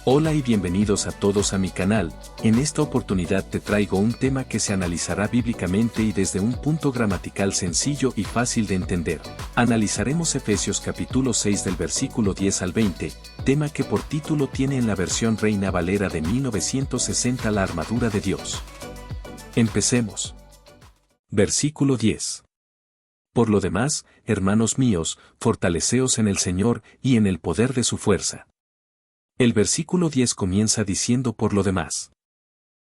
Hola y bienvenidos a todos a mi canal. En esta oportunidad te traigo un tema que se analizará bíblicamente y desde un punto gramatical sencillo y fácil de entender. Analizaremos Efesios capítulo 6 del versículo 10 al 20, tema que por título tiene en la versión Reina Valera de 1960 la armadura de Dios. Empecemos. Versículo 10. Por lo demás, hermanos míos, fortaleceos en el Señor y en el poder de su fuerza. El versículo 10 comienza diciendo por lo demás.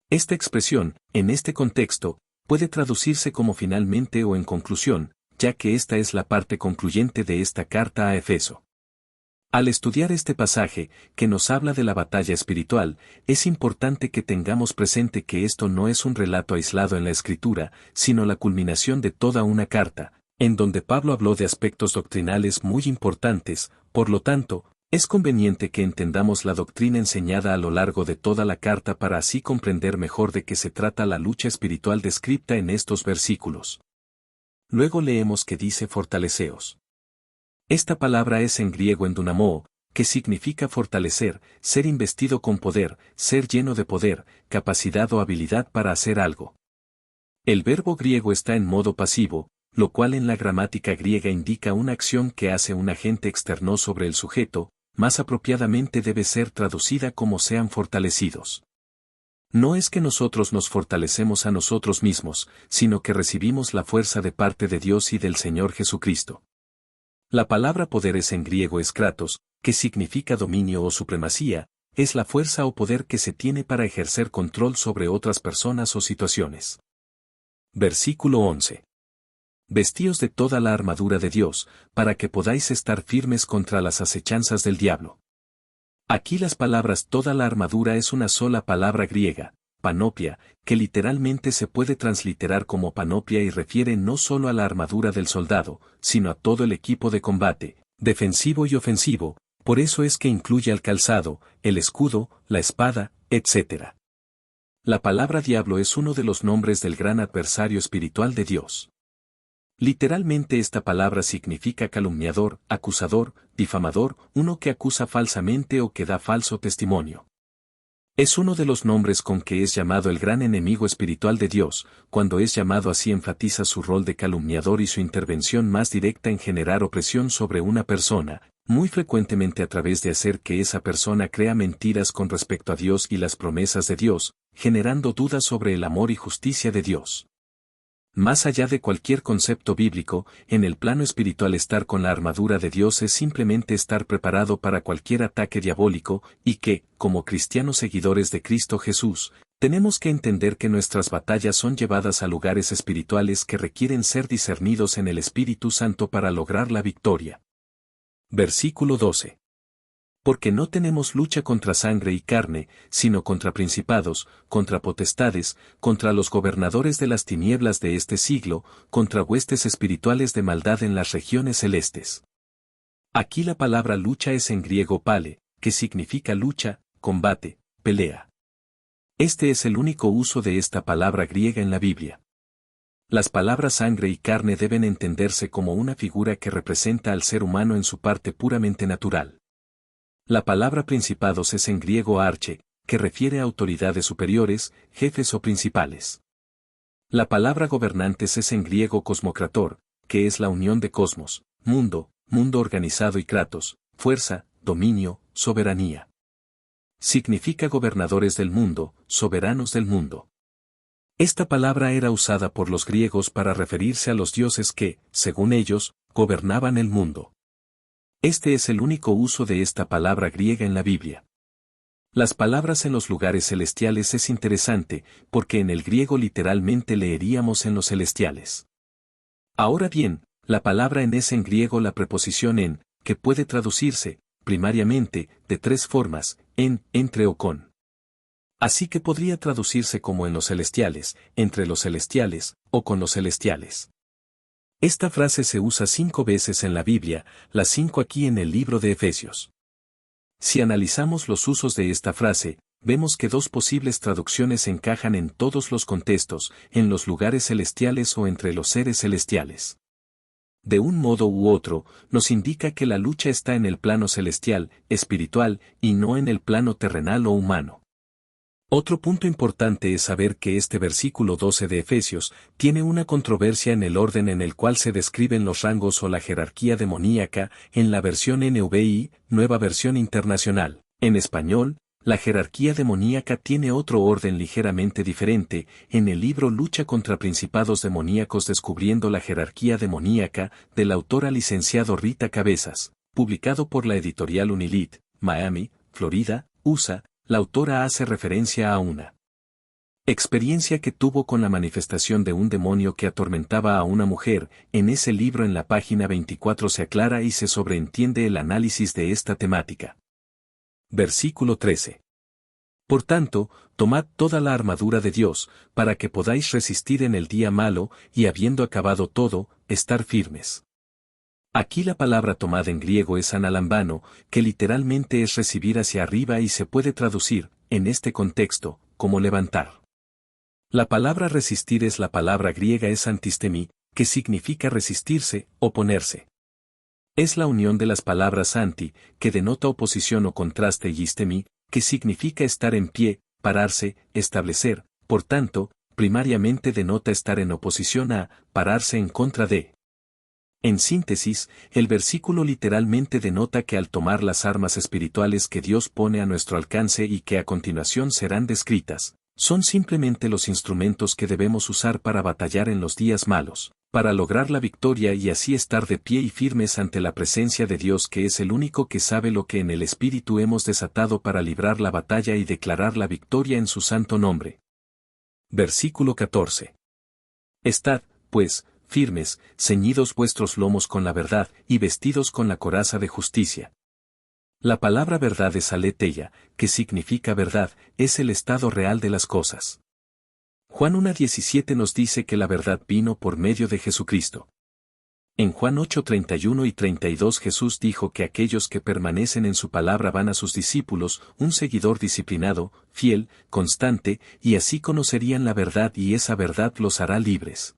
Esta expresión, en este contexto, puede traducirse como finalmente o en conclusión, ya que esta es la parte concluyente de esta carta a Efeso. Al estudiar este pasaje, que nos habla de la batalla espiritual, es importante que tengamos presente que esto no es un relato aislado en la Escritura, sino la culminación de toda una carta, en donde Pablo habló de aspectos doctrinales muy importantes. Por lo tanto, es conveniente que entendamos la doctrina enseñada a lo largo de toda la carta para así comprender mejor de qué se trata la lucha espiritual descrita en estos versículos. Luego leemos que dice fortaleceos. Esta palabra es en griego endunamó, que significa fortalecer, ser investido con poder, ser lleno de poder, capacidad o habilidad para hacer algo. El verbo griego está en modo pasivo, lo cual en la gramática griega indica una acción que hace un agente externo sobre el sujeto. Más apropiadamente debe ser traducida como sean fortalecidos. No es que nosotros nos fortalecemos a nosotros mismos, sino que recibimos la fuerza de parte de Dios y del Señor Jesucristo. La palabra poder es en griego kratos, que significa dominio o supremacía, es la fuerza o poder que se tiene para ejercer control sobre otras personas o situaciones. Versículo 11. Vestíos de toda la armadura de Dios, para que podáis estar firmes contra las acechanzas del diablo. Aquí las palabras toda la armadura es una sola palabra griega, panoplia, que literalmente se puede transliterar como panoplia y refiere no solo a la armadura del soldado, sino a todo el equipo de combate, defensivo y ofensivo, por eso es que incluye al calzado, el escudo, la espada, etc. La palabra diablo es uno de los nombres del gran adversario espiritual de Dios. Literalmente esta palabra significa calumniador, acusador, difamador, uno que acusa falsamente o que da falso testimonio. Es uno de los nombres con que es llamado el gran enemigo espiritual de Dios. Cuando es llamado así enfatiza su rol de calumniador y su intervención más directa en generar opresión sobre una persona, muy frecuentemente a través de hacer que esa persona crea mentiras con respecto a Dios y las promesas de Dios, generando dudas sobre el amor y justicia de Dios. Más allá de cualquier concepto bíblico, en el plano espiritual estar con la armadura de Dios es simplemente estar preparado para cualquier ataque diabólico, y que, como cristianos seguidores de Cristo Jesús, tenemos que entender que nuestras batallas son llevadas a lugares espirituales que requieren ser discernidos en el Espíritu Santo para lograr la victoria. Versículo 12. Porque no tenemos lucha contra sangre y carne, sino contra principados, contra potestades, contra los gobernadores de las tinieblas de este siglo, contra huestes espirituales de maldad en las regiones celestes. Aquí la palabra lucha es en griego pale, que significa lucha, combate, pelea. Este es el único uso de esta palabra griega en la Biblia. Las palabras sangre y carne deben entenderse como una figura que representa al ser humano en su parte puramente natural. La palabra principados es en griego arche, que refiere a autoridades superiores, jefes o principales. La palabra gobernantes es en griego cosmocrator, que es la unión de cosmos, mundo, mundo organizado y kratos, fuerza, dominio, soberanía. Significa gobernadores del mundo, soberanos del mundo. Esta palabra era usada por los griegos para referirse a los dioses que, según ellos, gobernaban el mundo. Este es el único uso de esta palabra griega en la Biblia. Las palabras en los lugares celestiales es interesante, porque en el griego literalmente leeríamos en los celestiales. Ahora bien, la palabra en es en griego la preposición en, que puede traducirse, primariamente, de tres formas, en, entre o con. Así que podría traducirse como en los celestiales, entre los celestiales, o con los celestiales. Esta frase se usa 5 veces en la Biblia, las 5 aquí en el libro de Efesios. Si analizamos los usos de esta frase, vemos que 2 posibles traducciones encajan en todos los contextos, en los lugares celestiales o entre los seres celestiales. De un modo u otro, nos indica que la lucha está en el plano celestial, espiritual, y no en el plano terrenal o humano. Otro punto importante es saber que este versículo 12 de Efesios tiene una controversia en el orden en el cual se describen los rangos o la jerarquía demoníaca en la versión NVI, Nueva Versión Internacional. En español, la jerarquía demoníaca tiene otro orden ligeramente diferente. En el libro Lucha contra Principados Demoníacos descubriendo la jerarquía demoníaca, de la autora licenciado Rita Cabezas, publicado por la editorial Unilit, Miami, Florida, USA, la autora hace referencia a una experiencia que tuvo con la manifestación de un demonio que atormentaba a una mujer. En ese libro en la página 24 se aclara y se sobreentiende el análisis de esta temática. Versículo 13. Por tanto, tomad toda la armadura de Dios, para que podáis resistir en el día malo, y habiendo acabado todo, estar firmes. Aquí la palabra tomad en griego es analambano, que literalmente es recibir hacia arriba y se puede traducir, en este contexto, como levantar. La palabra resistir es la palabra griega es antistemi, que significa resistirse, oponerse. Es la unión de las palabras anti, que denota oposición o contraste, y istemi, que significa estar en pie, pararse, establecer, por tanto, primariamente denota estar en oposición a, pararse en contra de. En síntesis, el versículo literalmente denota que al tomar las armas espirituales que Dios pone a nuestro alcance y que a continuación serán descritas, son simplemente los instrumentos que debemos usar para batallar en los días malos, para lograr la victoria y así estar de pie y firmes ante la presencia de Dios, que es el único que sabe lo que en el Espíritu hemos desatado para librar la batalla y declarar la victoria en su santo nombre. Versículo 14. Estad, pues, firmes, ceñidos vuestros lomos con la verdad, y vestidos con la coraza de justicia. La palabra verdad es aletheia, que significa verdad, es el estado real de las cosas. Juan 1:17 nos dice que la verdad vino por medio de Jesucristo. En Juan 8:31 y 32 Jesús dijo que aquellos que permanecen en su palabra van a sus discípulos, un seguidor disciplinado, fiel, constante, y así conocerían la verdad y esa verdad los hará libres.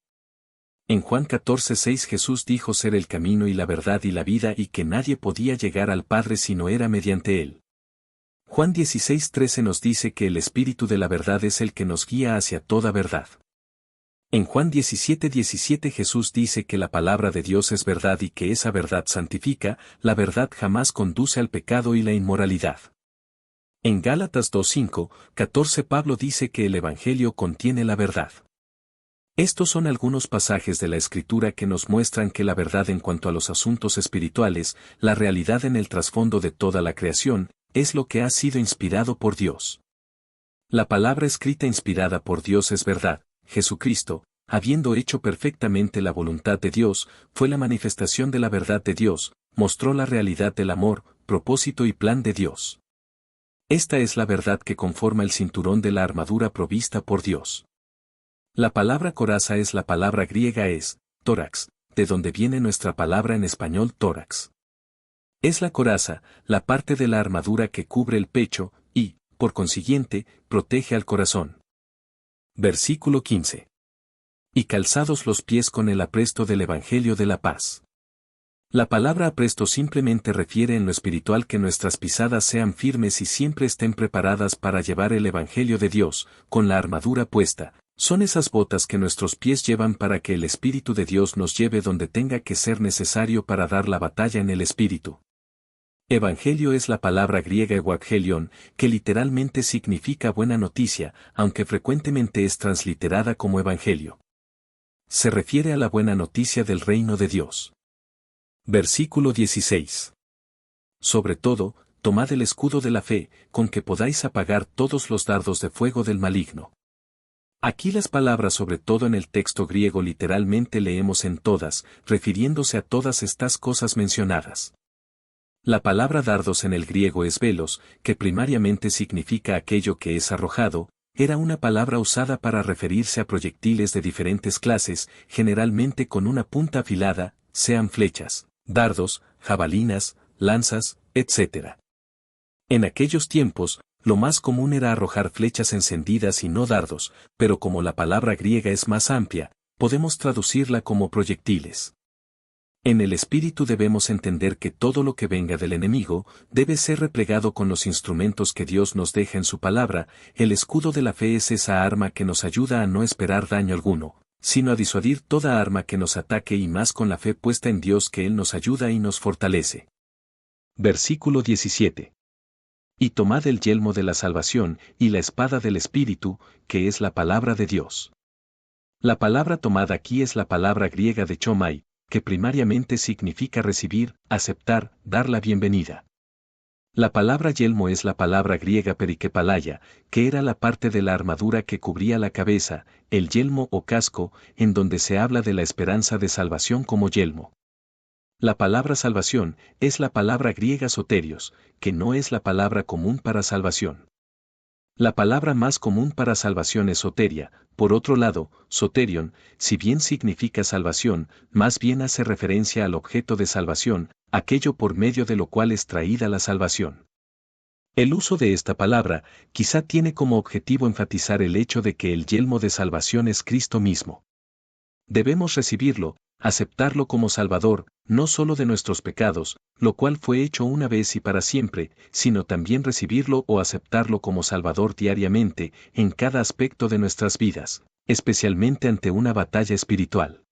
En Juan 14:6 Jesús dijo ser el camino y la verdad y la vida y que nadie podía llegar al Padre si no era mediante Él. Juan 16:13 nos dice que el Espíritu de la verdad es el que nos guía hacia toda verdad. En Juan 17:17 Jesús dice que la palabra de Dios es verdad y que esa verdad santifica, la verdad jamás conduce al pecado y la inmoralidad. En Gálatas 2:5-14 Pablo dice que el Evangelio contiene la verdad. Estos son algunos pasajes de la Escritura que nos muestran que la verdad en cuanto a los asuntos espirituales, la realidad en el trasfondo de toda la creación, es lo que ha sido inspirado por Dios. La palabra escrita inspirada por Dios es verdad. Jesucristo, habiendo hecho perfectamente la voluntad de Dios, fue la manifestación de la verdad de Dios, mostró la realidad del amor, propósito y plan de Dios. Esta es la verdad que conforma el cinturón de la armadura provista por Dios. La palabra coraza es la palabra griega es, tórax, de donde viene nuestra palabra en español tórax. Es la coraza, la parte de la armadura que cubre el pecho, y, por consiguiente, protege al corazón. Versículo 15. Y calzados los pies con el apresto del Evangelio de la paz. La palabra apresto simplemente refiere en lo espiritual que nuestras pisadas sean firmes y siempre estén preparadas para llevar el Evangelio de Dios, con la armadura puesta. Son esas botas que nuestros pies llevan para que el Espíritu de Dios nos lleve donde tenga que ser necesario para dar la batalla en el Espíritu. Evangelio es la palabra griega euangelion, que literalmente significa buena noticia, aunque frecuentemente es transliterada como evangelio. Se refiere a la buena noticia del reino de Dios. Versículo 16. Sobre todo, tomad el escudo de la fe, con que podáis apagar todos los dardos de fuego del maligno. Aquí las palabras sobre todo en el texto griego literalmente leemos en todas, refiriéndose a todas estas cosas mencionadas. La palabra dardos en el griego es velos, que primariamente significa aquello que es arrojado, era una palabra usada para referirse a proyectiles de diferentes clases, generalmente con una punta afilada, sean flechas, dardos, jabalinas, lanzas, etc. En aquellos tiempos, lo más común era arrojar flechas encendidas y no dardos, pero como la palabra griega es más amplia, podemos traducirla como proyectiles. En el espíritu debemos entender que todo lo que venga del enemigo debe ser replegado con los instrumentos que Dios nos deja en su palabra. El escudo de la fe es esa arma que nos ayuda a no esperar daño alguno, sino a disuadir toda arma que nos ataque, y más con la fe puesta en Dios, que Él nos ayuda y nos fortalece. Versículo 17. Y tomad el yelmo de la salvación y la espada del Espíritu, que es la palabra de Dios. La palabra tomada aquí es la palabra griega de chomai, que primariamente significa recibir, aceptar, dar la bienvenida. La palabra yelmo es la palabra griega perikepalaya, que era la parte de la armadura que cubría la cabeza, el yelmo o casco, en donde se habla de la esperanza de salvación como yelmo. La palabra salvación es la palabra griega soterios, que no es la palabra común para salvación. La palabra más común para salvación es soteria. Por otro lado, soterion, si bien significa salvación, más bien hace referencia al objeto de salvación, aquello por medio de lo cual es traída la salvación. El uso de esta palabra quizá tiene como objetivo enfatizar el hecho de que el yelmo de salvación es Cristo mismo. Debemos recibirlo, aceptarlo como Salvador, no solo de nuestros pecados, lo cual fue hecho una vez y para siempre, sino también recibirlo o aceptarlo como Salvador diariamente, en cada aspecto de nuestras vidas, especialmente ante una batalla espiritual.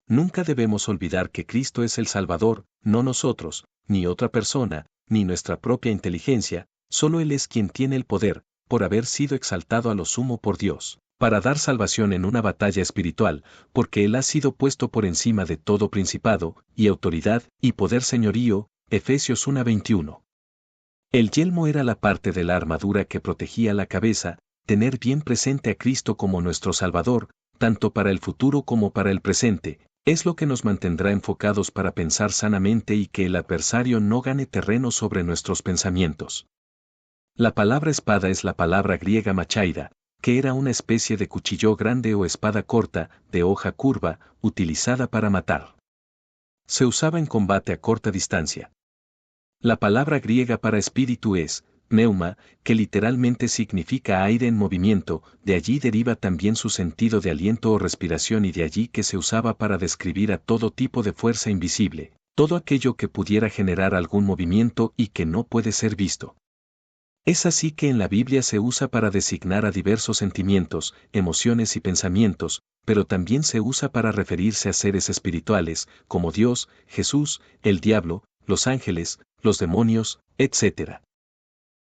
Nunca debemos olvidar que Cristo es el Salvador, no nosotros, ni otra persona, ni nuestra propia inteligencia, solo Él es quien tiene el poder, por haber sido exaltado a lo sumo por Dios, para dar salvación en una batalla espiritual, porque Él ha sido puesto por encima de todo principado, y autoridad, y poder señorío. Efesios 1:21. El yelmo era la parte de la armadura que protegía la cabeza. Tener bien presente a Cristo como nuestro Salvador, tanto para el futuro como para el presente, es lo que nos mantendrá enfocados para pensar sanamente y que el adversario no gane terreno sobre nuestros pensamientos. La palabra espada es la palabra griega machaira, que era una especie de cuchillo grande o espada corta, de hoja curva, utilizada para matar. Se usaba en combate a corta distancia. La palabra griega para espíritu es pneuma, que literalmente significa aire en movimiento. De allí deriva también su sentido de aliento o respiración, y de allí que se usaba para describir a todo tipo de fuerza invisible, todo aquello que pudiera generar algún movimiento y que no puede ser visto. Es así que en la Biblia se usa para designar a diversos sentimientos, emociones y pensamientos, pero también se usa para referirse a seres espirituales, como Dios, Jesús, el diablo, los ángeles, los demonios, etc.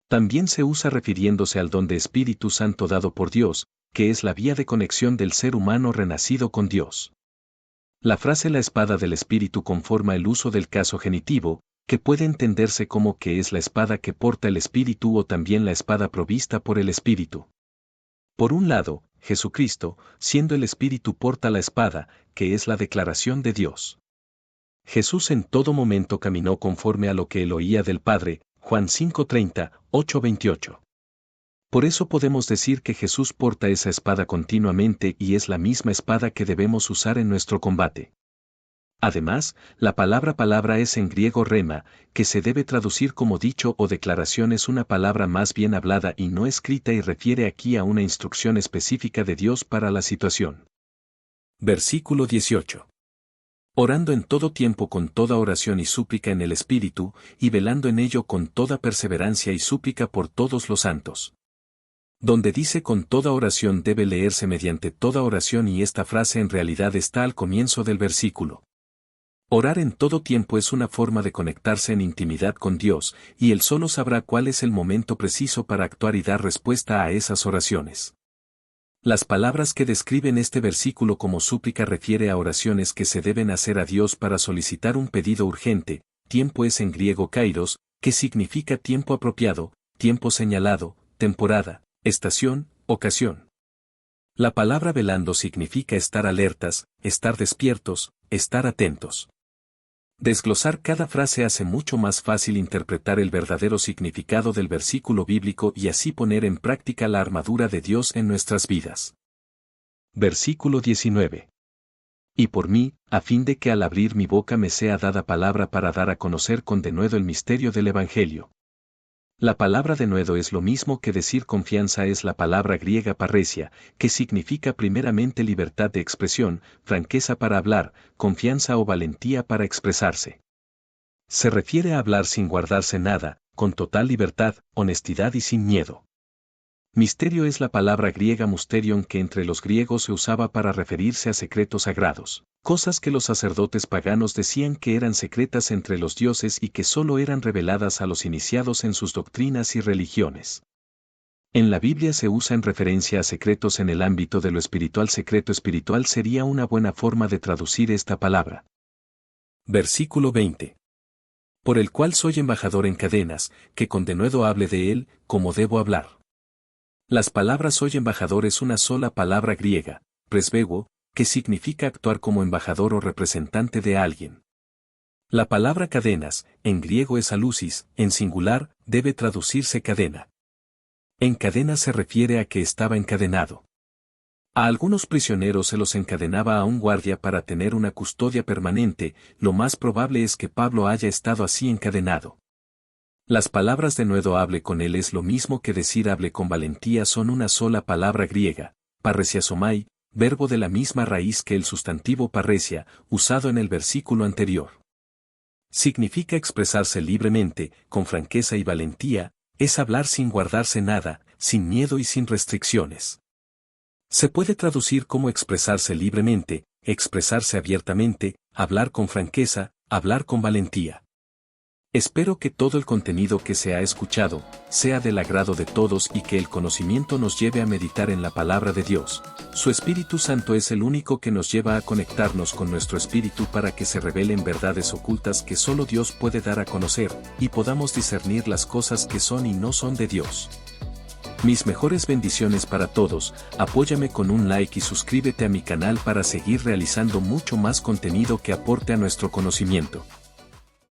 También se usa refiriéndose al don de Espíritu Santo dado por Dios, que es la vía de conexión del ser humano renacido con Dios. La frase la espada del Espíritu conforma el uso del caso genitivo, que puede entenderse como que es la espada que porta el Espíritu o también la espada provista por el Espíritu. Por un lado, Jesucristo, siendo el Espíritu, porta la espada, que es la declaración de Dios. Jesús en todo momento caminó conforme a lo que él oía del Padre, Juan 5:30, 8:28. Por eso podemos decir que Jesús porta esa espada continuamente y es la misma espada que debemos usar en nuestro combate. Además, la palabra es en griego rema, que se debe traducir como dicho o declaración. Es una palabra más bien hablada y no escrita, y refiere aquí a una instrucción específica de Dios para la situación. Versículo 18. Orando en todo tiempo con toda oración y súplica en el Espíritu, y velando en ello con toda perseverancia y súplica por todos los santos. Donde dice con toda oración debe leerse mediante toda oración, y esta frase en realidad está al comienzo del versículo. Orar en todo tiempo es una forma de conectarse en intimidad con Dios, y Él solo sabrá cuál es el momento preciso para actuar y dar respuesta a esas oraciones. Las palabras que describen este versículo como súplica refiere a oraciones que se deben hacer a Dios para solicitar un pedido urgente. Tiempo es en griego kairos, que significa tiempo apropiado, tiempo señalado, temporada, estación, ocasión. La palabra velando significa estar alertas, estar despiertos, estar atentos. Desglosar cada frase hace mucho más fácil interpretar el verdadero significado del versículo bíblico y así poner en práctica la armadura de Dios en nuestras vidas. Versículo 19. Y por mí, a fin de que al abrir mi boca me sea dada palabra para dar a conocer con denuedo el misterio del Evangelio. La palabra denuedo es lo mismo que decir confianza, es la palabra griega parresia, que significa primeramente libertad de expresión, franqueza para hablar, confianza o valentía para expresarse. Se refiere a hablar sin guardarse nada, con total libertad, honestidad y sin miedo. Misterio es la palabra griega mysterion, que entre los griegos se usaba para referirse a secretos sagrados, cosas que los sacerdotes paganos decían que eran secretas entre los dioses y que solo eran reveladas a los iniciados en sus doctrinas y religiones. En la Biblia se usa en referencia a secretos en el ámbito de lo espiritual. Secreto espiritual sería una buena forma de traducir esta palabra. Versículo 20. Por el cual soy embajador en cadenas, que con denuedo hable de él, como debo hablar. Las palabras soy embajador es una sola palabra griega, presbego, que significa actuar como embajador o representante de alguien. La palabra cadenas, en griego es alusis, en singular, debe traducirse cadena. En cadena se refiere a que estaba encadenado. A algunos prisioneros se los encadenaba a un guardia para tener una custodia permanente. Lo más probable es que Pablo haya estado así encadenado. Las palabras denuedo hable con él es lo mismo que decir hable con valentía, son una sola palabra griega, parresiasomai, verbo de la misma raíz que el sustantivo parresia, usado en el versículo anterior. Significa expresarse libremente, con franqueza y valentía, es hablar sin guardarse nada, sin miedo y sin restricciones. Se puede traducir como expresarse libremente, expresarse abiertamente, hablar con franqueza, hablar con valentía. Espero que todo el contenido que se ha escuchado sea del agrado de todos y que el conocimiento nos lleve a meditar en la palabra de Dios. Su Espíritu Santo es el único que nos lleva a conectarnos con nuestro espíritu para que se revelen verdades ocultas que solo Dios puede dar a conocer, y podamos discernir las cosas que son y no son de Dios. Mis mejores bendiciones para todos. Apóyame con un like y suscríbete a mi canal para seguir realizando mucho más contenido que aporte a nuestro conocimiento.